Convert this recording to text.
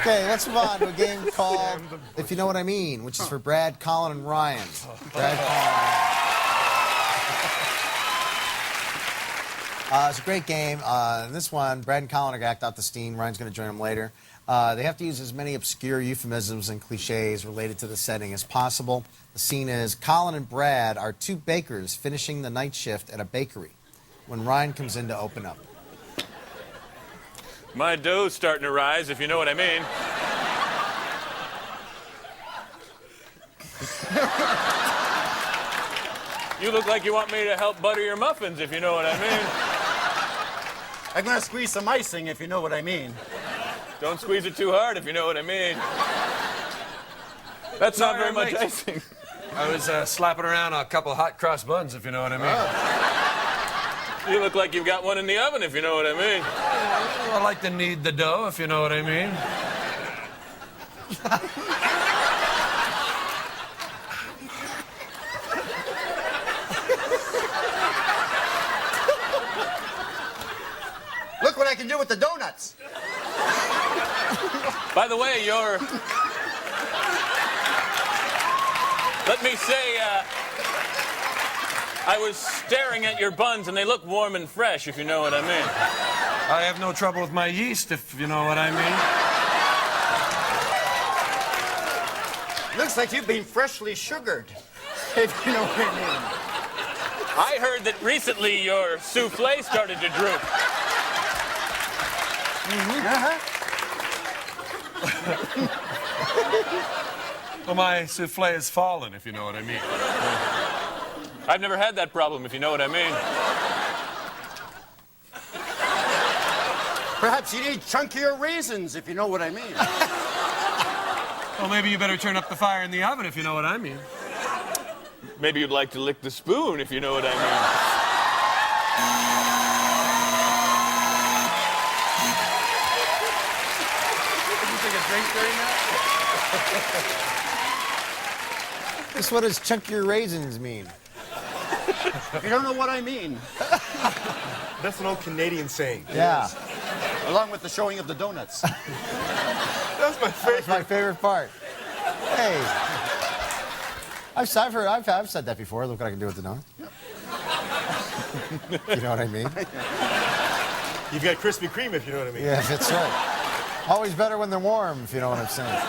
Okay, let's move on to a game called If You Know What I Mean, which is for Brad, Colin, and Ryan. Brad, Colin, it's a great game. In this one, Brad and Colin are going to act out the scene. Ryan's going to join them later. They have to use as many obscure euphemisms and cliches related to the setting as possible. The scene is Colin and Brad are two bakers finishing the night shift at a bakery when Ryan comes in to open up. My dough's starting to rise, if you know what I mean. You look like you want me to help butter your muffins, if you know what I mean. I'm gonna squeeze some icing, if you know what I mean. Don't squeeze it too hard, if you know what I mean. That's not very much icing. I was slapping around a couple hot cross buns, if you know what I mean. You look like you've got one in the oven, if you know what I mean. I like to knead the dough, if you know what I mean. Look what I can do with the donuts. By the way, let me say, I was staring at your buns and they look warm and fresh, if you know what I mean. I have no trouble with my yeast, if you know what I mean. Looks like you've been freshly sugared, if you know what I mean. I heard that recently your souffle started to droop. Well, my souffle has fallen, if you know what I mean. I've never had that problem, if you know what I mean. Perhaps you need chunkier raisins, if you know what I mean. Well, maybe you better turn up the fire in the oven, if you know what I mean. Maybe you'd like to lick the spoon, if you know what I mean. Did you take a drink during that? This what does chunkier raisins mean? You don't know what I mean. That's an old Canadian saying. Yeah. Along with the showing of the donuts. That's my favorite. That's my favorite part. Hey. I've said that before. Look what I can do with the donut. You know what I mean? You've got Krispy Kreme, if you know what I mean. Yeah, that's right. Always better when they're warm, if you know what I'm saying.